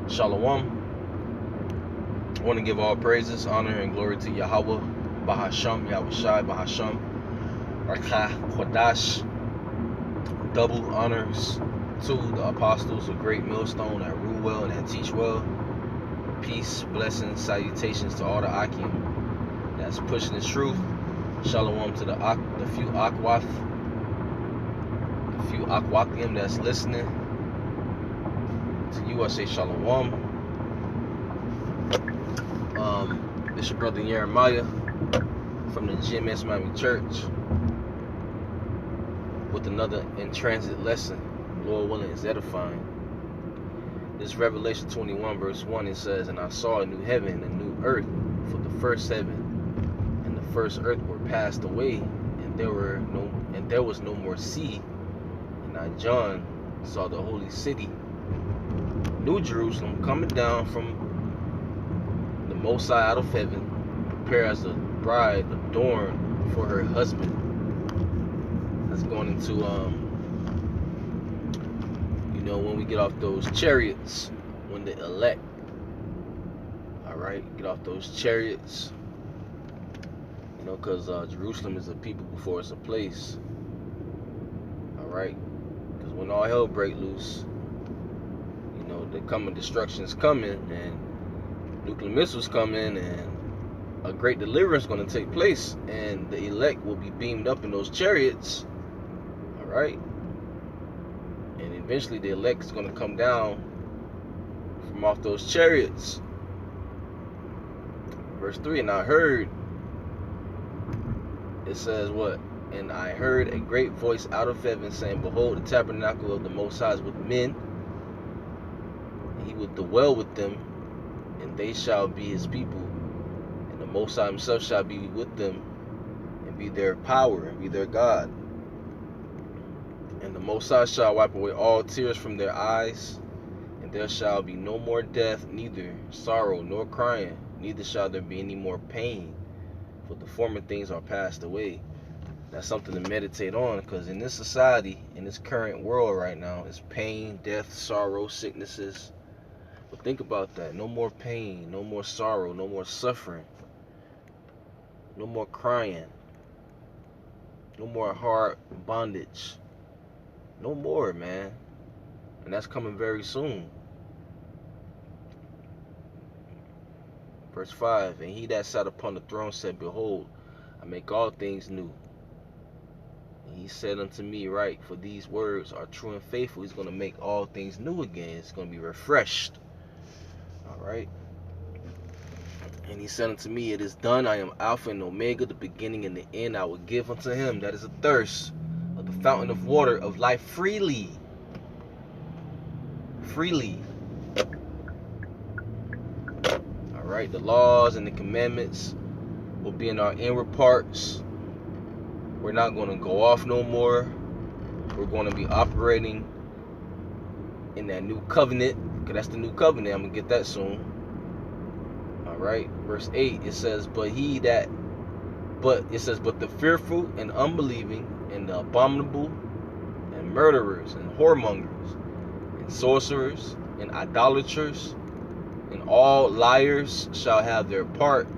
Shalom. I want to give all praises, honor, and glory to Yahweh, Bahasham, Yahushai, Bahasham, Rakah, Kodash. Double honors to the apostles of Great Millstone that rule well and that teach well. Peace, blessings, salutations to all the Akim that's pushing the truth. Shalom to the few Akwathim that's listening. To you I say Shalom. This your brother Jeremiah from the GMS Miami Church with another in transit lesson. Lord willing is edifying. This Revelation 21 verse 1, it says, "And I saw a new heaven and a new earth, for the first heaven and the first earth were passed away, and there was no more sea. And I, John, saw the holy city, New Jerusalem, coming down from the Most High out of heaven, prepared as a bride adorned for her husband." That's going into when we get off those chariots, when the elect, alright, get off those chariots, because Jerusalem is a people before it's a place, alright, because when all hell break loose, the coming destruction is coming, and nuclear missiles coming, and a great deliverance is going to take place, and the elect will be beamed up in those chariots, alright. And eventually the elect is going to come down from off those chariots. Verse 3, and I heard, it says what? And I heard a great voice out of heaven saying, "Behold, the tabernacle of the Most High is with men, and he will dwell with them, and they shall be his people. And the Most High himself shall be with them, and be their power, and be their God. And the Most High shall wipe away all tears from their eyes, and there shall be no more death, neither sorrow nor crying, neither shall there be any more pain, for the former things are passed away." That's something to meditate on, because in this society, in this current world right now, it's pain, death, sorrow, sicknesses. But think about that. No more pain, no more sorrow, no more suffering, no more crying, no more hard bondage. No more, man. And that's coming very soon. Verse 5, and he that sat upon the throne said, "Behold, I make all things new." And he said unto me, "Right, for these words are true and faithful." He's going to make all things new again. It's going to be refreshed. Alright. And he said unto me, "It is done. I am Alpha and Omega, the beginning and the end. I will give unto him that is a thirst of the fountain of water of life freely." Freely. Alright, the laws and the commandments will be in our inward parts. We're not going to go off no more. We're going to be operating in that new covenant, because that's the new covenant. I'm going to get that soon. Alright, verse 8, it says, but the fearful and unbelieving and the abominable and murderers and whoremongers and sorcerers and idolaters and all liars shall have their part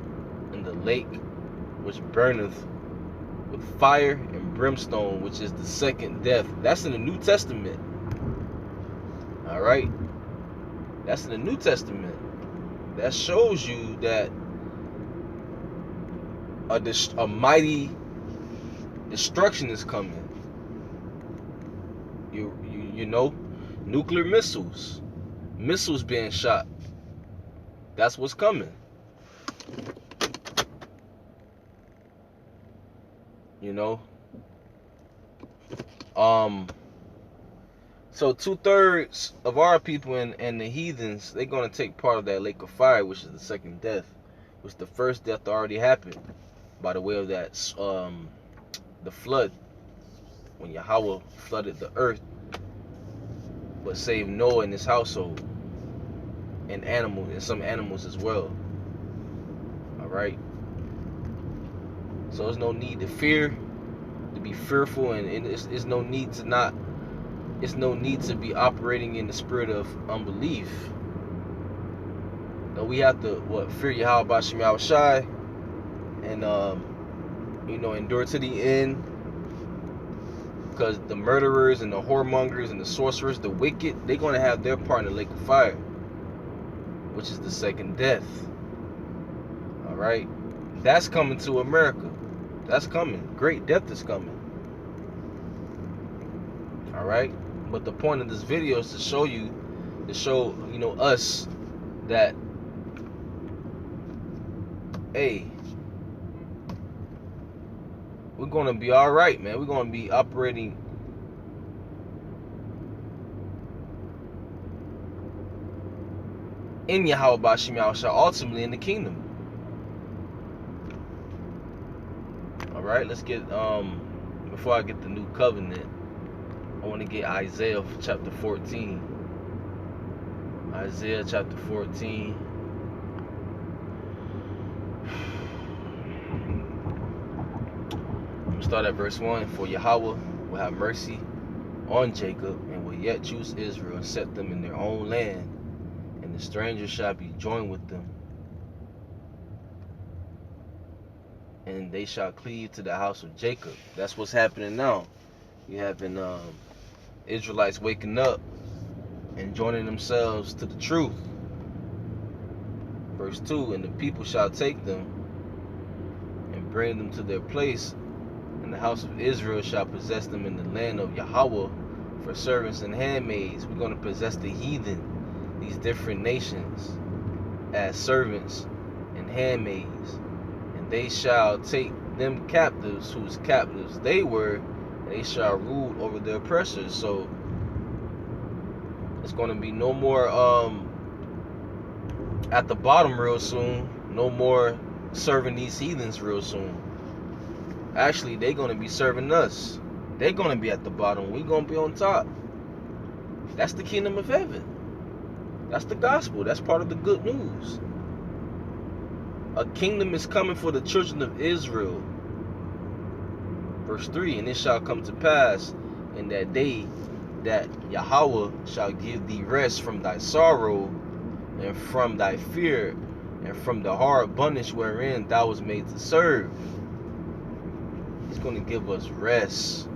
in the lake which burneth with fire and brimstone, which is the second death. That's in the New Testament. Alright, that's in the New Testament. That shows you that a mighty destruction is coming. You know, nuclear missiles being shot. That's what's coming. So 2/3 of our people and the heathens, they're going to take part of that lake of fire, which is the second death, which the first death already happened by the way of that the flood, when Yahweh flooded the earth, but saved Noah and his household and some animals as well. Alright, so there's no need to fear, to be fearful, and it's no need to be operating in the spirit of unbelief. we have to fear Yahweh Bashim Yahushai and endure to the end, because the murderers and the whoremongers and the sorcerers, the wicked, they're going to have their part in the lake of fire, which is the second death. All right, that's coming to America. That's coming. Great death is coming. All right, but the point of this video is to show us that, hey, we're gonna be all right, man. We're gonna be operating in Yahweh Bashim Yahushua, ultimately in the kingdom. All right, let's get before I get the new covenant, I want to get Isaiah chapter 14. Isaiah chapter 14. I'm going to start at verse 1. For Yahweh will have mercy on Jacob, and will yet choose Israel, and set them in their own land, and the strangers shall be joined with them, and they shall cleave to the house of Jacob. That's what's happening now. You having Israelites waking up and joining themselves to the truth. Verse 2, and the people shall take them and bring them to their place, and the house of Israel shall possess them in the land of Yahweh for servants and handmaids. We're going to possess the heathen, these different nations, as servants and handmaids, and they shall take them captives, whose captives they were, and they shall rule over their oppressors. So it's going to be no more at the bottom real soon. No more serving these heathens real soon. Actually, they're going to be serving us. They're going to be at the bottom. We're going to be on top. That's the kingdom of heaven. That's the gospel. That's part of the good news. A kingdom is coming for the children of Israel. Verse 3, and it shall come to pass in that day that Yahweh shall give thee rest from thy sorrow, and from thy fear, and from the hard bondage wherein thou was made to serve. He's going to give us rest.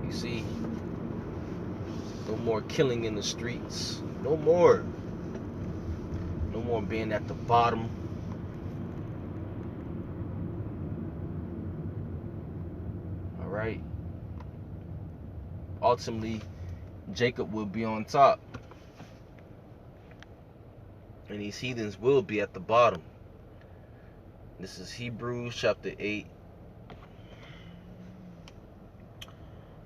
You see, no more killing in the streets. No more. No more being at the bottom. All right. Ultimately, Jacob will be on top, and these heathens will be at the bottom. This is Hebrews chapter 8,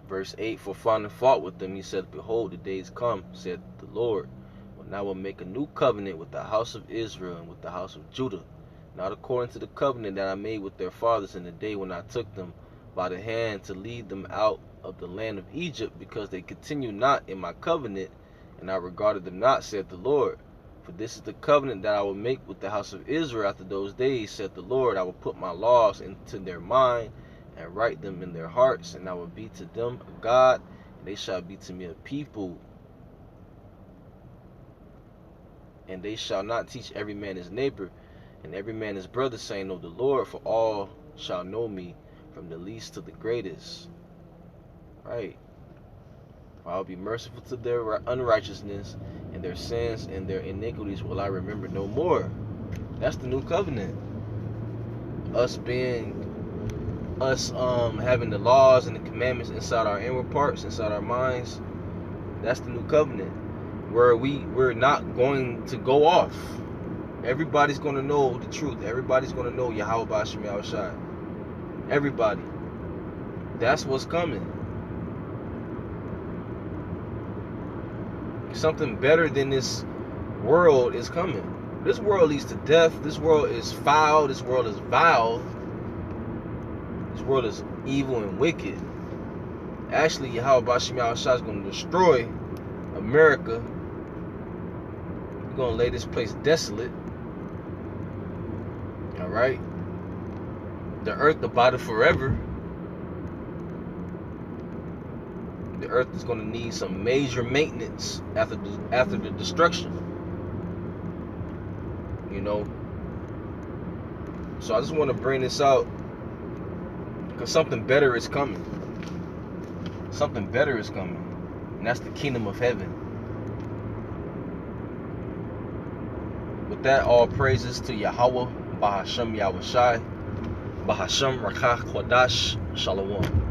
verse 8. For finding fault with them, he said, behold, the days come, said the Lord, when I will make a new covenant with the house of Israel and with the house of Judah, not according to the covenant that I made with their fathers in the day when I took them by the hand to lead them out of the land of Egypt, because they continued not in my covenant, and I regarded them not, said the Lord. For this is the covenant that I will make with the house of Israel after those days, said the Lord. I will put my laws into their mind, and write them in their hearts, and I will be to them a God, and they shall be to me a people. And they shall not teach every man his neighbor, and every man his brother, saying, Know the Lord, for all shall know me, from the least to the greatest. Right. For I will be merciful to their unrighteousness, and their sins and their iniquities will I remember no more. That's the new covenant. Us having the laws and the commandments inside our inward parts, inside our minds. That's the new covenant, where we're not going to go off. Everybody's going to know the truth. Everybody's going to know Yahweh Bashim Yahushai. Everybody. That's what's coming. Something better than this world is coming. This world leads to death. This world is foul. This world is vile. This world is evil and wicked. Actually, Yahweh Bashim Yahushua is going to destroy America. He's going to lay this place desolate. Alright? The earth abideth forever. The earth is going to need some major maintenance after the destruction. you know. So I just want to bring this out because something better is coming. Something better is coming, and that's the kingdom of heaven. With that, all praises to Yahweh, Bahashem Yahushai, Bahashem Rakach Kodash, Shalom.